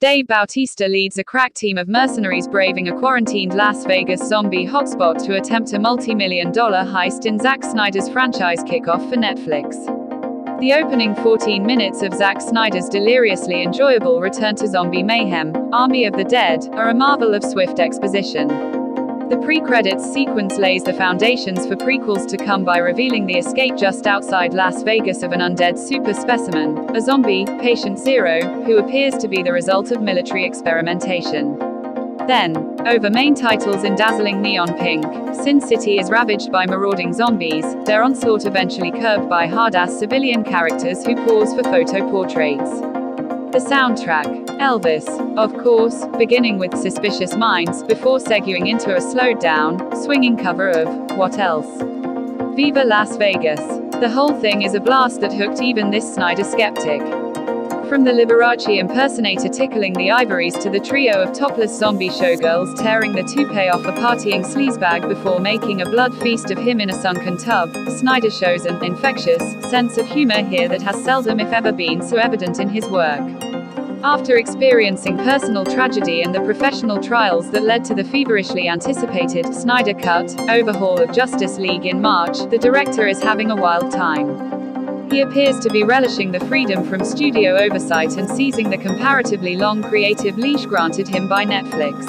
Dave Bautista leads a crack team of mercenaries braving a quarantined Las Vegas zombie hotspot to attempt a multi-million-dollar heist in Zack Snyder's franchise kickoff for Netflix. The opening 14 minutes of Zack Snyder's deliriously enjoyable return to zombie mayhem, Army of the Dead, are a marvel of swift exposition. The pre-credits sequence lays the foundations for prequels to come by revealing the escape just outside Las Vegas of an undead super specimen, a zombie, Patient Zero, who appears to be the result of military experimentation. Then, over main titles in dazzling neon pink, Sin City is ravaged by marauding zombies, their onslaught eventually curbed by hard-ass civilian characters who pause for photo portraits. The soundtrack, Elvis, of course, beginning with Suspicious Minds, before seguing into a slowed-down, swinging cover of What Else? Viva Las Vegas. The whole thing is a blast that hooked even this Snyder skeptic. From the Liberace impersonator tickling the ivories to the trio of topless zombie showgirls tearing the toupee off a partying sleazebag before making a blood feast of him in a sunken tub, Snyder shows an infectious sense of humor here that has seldom if ever been so evident in his work. After experiencing personal tragedy and the professional trials that led to the feverishly anticipated Snyder Cut overhaul of Justice League in March, the director is having a wild time. He appears to be relishing the freedom from studio oversight and seizing the comparatively long creative leash granted him by Netflix.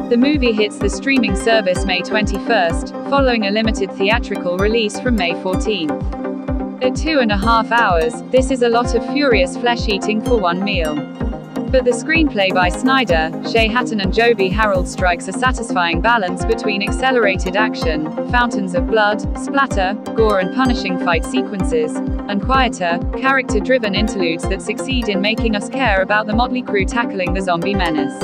The movie hits the streaming service May 21st, following a limited theatrical release from May 14th. At 2.5 hours, this is a lot of furious flesh-eating for one meal. But the screenplay by Snyder, Shay Hatton and Joby Harold strikes a satisfying balance between accelerated action, fountains of blood, splatter, gore and punishing fight sequences, and quieter, character-driven interludes that succeed in making us care about the motley crew tackling the zombie menace.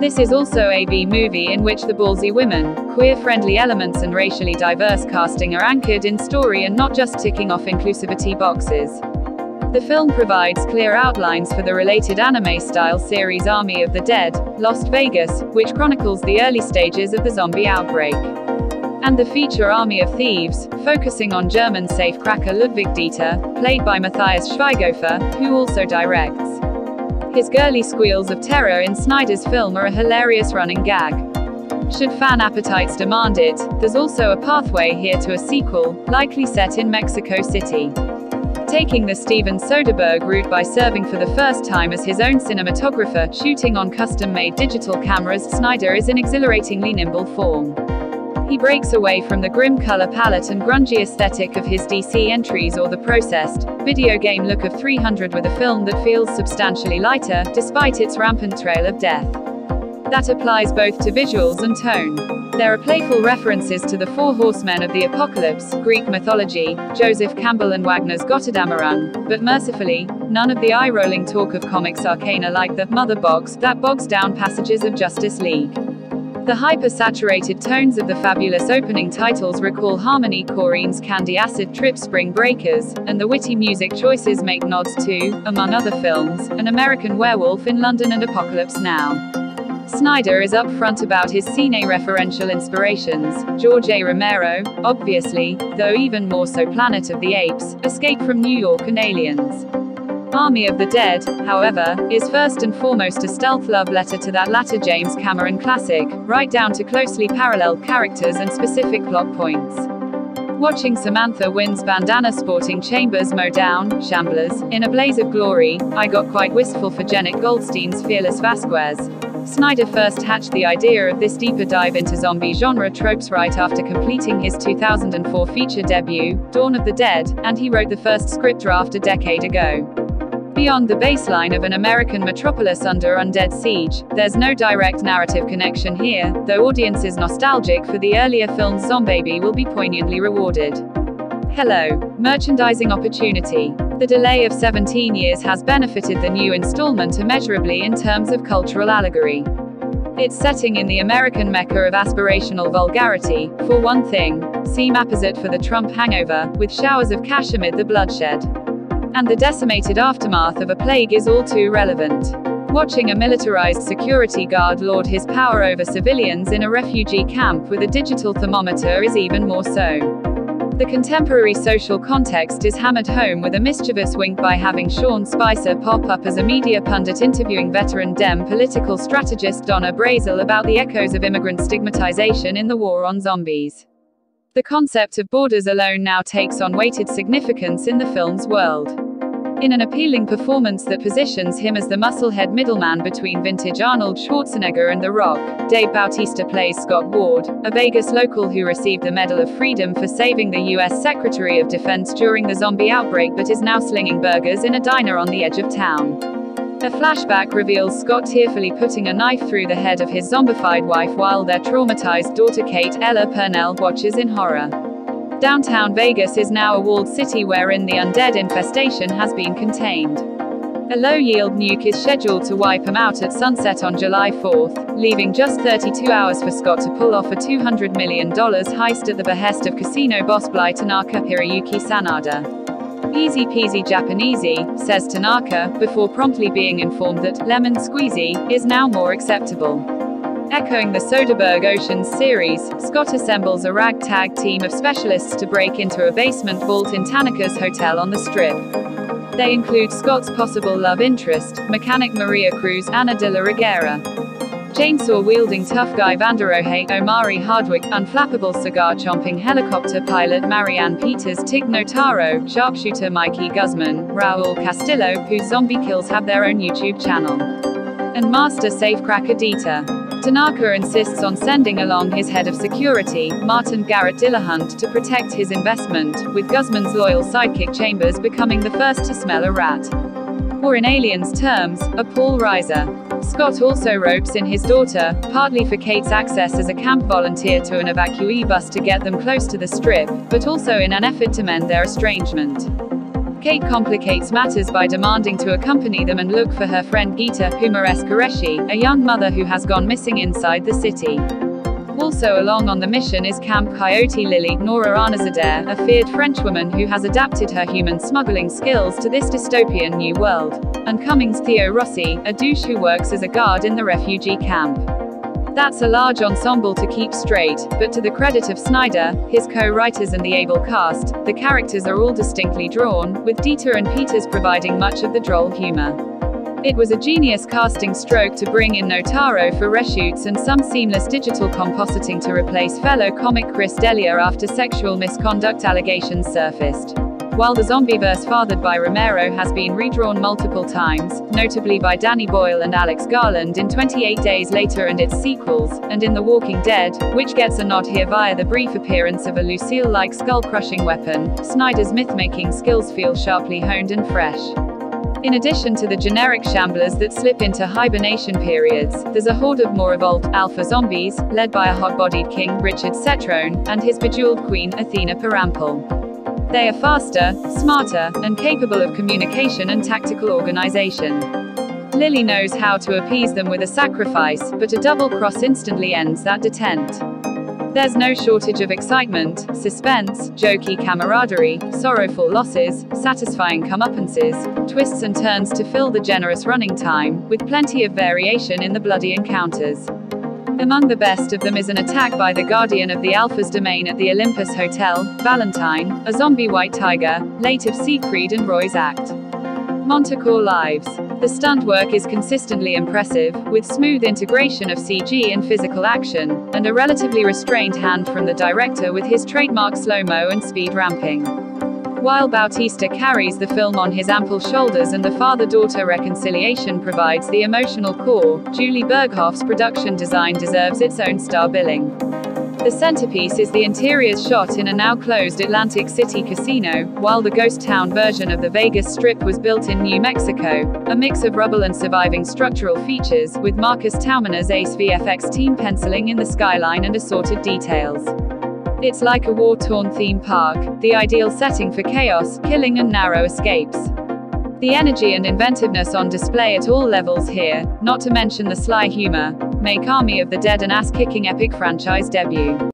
This is also a B-movie in which the ballsy women, queer-friendly elements and racially diverse casting are anchored in story and not just ticking off inclusivity boxes. The film provides clear outlines for the related anime-style series Army of the Dead, Lost Vegas, which chronicles the early stages of the zombie outbreak. And the feature Army of Thieves, focusing on German safecracker Ludwig Dieter, played by Matthias Schweighöfer, who also directs. His girly squeals of terror in Snyder's film are a hilarious running gag. Should fan appetites demand it, there's also a pathway here to a sequel, likely set in Mexico City. Taking the Steven Soderbergh route by serving for the first time as his own cinematographer, shooting on custom-made digital cameras, Snyder is in exhilaratingly nimble form. He breaks away from the grim color palette and grungy aesthetic of his DC entries or the processed, video game look of 300 with a film that feels substantially lighter, despite its rampant trail of death. That applies both to visuals and tone. There are playful references to the Four Horsemen of the Apocalypse, Greek mythology, Joseph Campbell and Wagner's Götterdämmerung, but mercifully, none of the eye-rolling talk of comics arcana like the mother box that bogs down passages of Justice League. The hyper-saturated tones of the fabulous opening titles recall Harmony Korine's Candy Acid Trip Spring Breakers, and the witty music choices make nods to, among other films, An American Werewolf in London and Apocalypse Now. Snyder is upfront about his cine-referential inspirations, George A. Romero, obviously, though even more so Planet of the Apes, Escape from New York and Aliens. Army of the Dead, however, is first and foremost a stealth love letter to that latter James Cameron classic, right down to closely paralleled characters and specific plot points. Watching Samantha Wynn's bandana-sporting Chambers mow down Shamblers in a blaze of glory, I got quite wistful for Janet Goldstein's Fearless Vasquez. Snyder first hatched the idea of this deeper dive into zombie genre tropes right after completing his 2004 feature debut, Dawn of the Dead, and he wrote the first script draft a decade ago. Beyond the baseline of an American metropolis under undead siege, there's no direct narrative connection here, though audiences nostalgic for the earlier film's Zombaby will be poignantly rewarded. Hello, merchandising opportunity. The delay of 17 years has benefited the new installment immeasurably in terms of cultural allegory. Its setting in the American mecca of aspirational vulgarity, for one thing, seem apposite for the Trump hangover, with showers of cash amid the bloodshed. And the decimated aftermath of a plague is all too relevant. Watching a militarized security guard lord his power over civilians in a refugee camp with a digital thermometer is even more so. The contemporary social context is hammered home with a mischievous wink by having Sean Spicer pop up as a media pundit interviewing veteran Dem political strategist Donna Brazile about the echoes of immigrant stigmatization in the war on zombies. The concept of borders alone now takes on weighted significance in the film's world. In an appealing performance that positions him as the musclehead middleman between vintage Arnold Schwarzenegger and The Rock, Dave Bautista plays Scott Ward, a Vegas local who received the Medal of Freedom for saving the U.S. Secretary of Defense during the zombie outbreak but is now slinging burgers in a diner on the edge of town. A flashback reveals Scott tearfully putting a knife through the head of his zombified wife while their traumatized daughter Kate Ella Purnell watches in horror. Downtown Vegas is now a walled city wherein the undead infestation has been contained. A low-yield nuke is scheduled to wipe them out at sunset on July 4th, leaving just 32 hours for Scott to pull off a $200 million heist at the behest of casino boss Bly Tanaka Hiroyuki Sanada. Easy peasy Japanesey, says Tanaka, before promptly being informed that lemon squeezy is now more acceptable. Echoing the Soderbergh Oceans series, Scott assembles a ragtag team of specialists to break into a basement vault in Tanaka's hotel on the Strip. They include Scott's possible love interest, mechanic Maria Cruz Ana de la Reguera, chainsaw-wielding tough guy Vanderohe Omari Hardwick, unflappable cigar-chomping helicopter pilot Marianne Peters Tig Notaro, sharpshooter Mikey Guzman, Raul Castillo, whose zombie kills have their own YouTube channel, and master safecracker Dieter. Tanaka insists on sending along his head of security, Martin Garrett Dillahunt, to protect his investment, with Guzman's loyal sidekick Chambers becoming the first to smell a rat. Or in Aliens terms, a Paul Reiser. Scott also ropes in his daughter, partly for Kate's access as a camp volunteer to an evacuee bus to get them close to the Strip, but also in an effort to mend their estrangement. Kate complicates matters by demanding to accompany them and look for her friend Geeta Humares Qureshi, a young mother who has gone missing inside the city. Also along on the mission is Camp Coyote Lily, Nora Arnazadeh, a feared Frenchwoman who has adapted her human smuggling skills to this dystopian new world, and Cummings Theo Rossi, a douche who works as a guard in the refugee camp. That's a large ensemble to keep straight, but to the credit of Snyder, his co-writers and the able cast, the characters are all distinctly drawn, with Dieter and Peters providing much of the droll humor. It was a genius casting stroke to bring in Notaro for reshoots and some seamless digital compositing to replace fellow comic Chris D'Elia after sexual misconduct allegations surfaced. While the Zombieverse fathered by Romero has been redrawn multiple times, notably by Danny Boyle and Alex Garland in 28 Days Later and its sequels, and in The Walking Dead, which gets a nod here via the brief appearance of a Lucille-like skull-crushing weapon, Snyder's myth-making skills feel sharply honed and fresh. In addition to the generic shamblers that slip into hibernation periods, there's a horde of more evolved, alpha zombies, led by a hot-bodied king, Richard Cetrone, and his bejeweled queen, Athena Parampil. They are faster, smarter, and capable of communication and tactical organization. Lily knows how to appease them with a sacrifice, but a double cross instantly ends that detent. There's no shortage of excitement, suspense, jokey camaraderie, sorrowful losses, satisfying comeuppances, twists and turns to fill the generous running time, with plenty of variation in the bloody encounters. Among the best of them is an attack by the Guardian of the Alpha's domain at the Olympus Hotel, Valentine, a zombie white tiger, late of Siegfried and Roy's act. Montecore Lives. The stunt work is consistently impressive, with smooth integration of CG and physical action, and a relatively restrained hand from the director with his trademark slow-mo and speed ramping. While Bautista carries the film on his ample shoulders and the father-daughter reconciliation provides the emotional core, Julie Berghoff's production design deserves its own star billing. The centerpiece is the interiors shot in a now-closed Atlantic City casino, while the ghost town version of the Vegas Strip was built in New Mexico, a mix of rubble and surviving structural features, with Marcus Taumaner's Ace VFX team penciling in the skyline and assorted details. It's like a war-torn theme park, the ideal setting for chaos, killing and narrow escapes. The energy and inventiveness on display at all levels here, not to mention the sly humor, make Army of the Dead an ass-kicking epic franchise debut.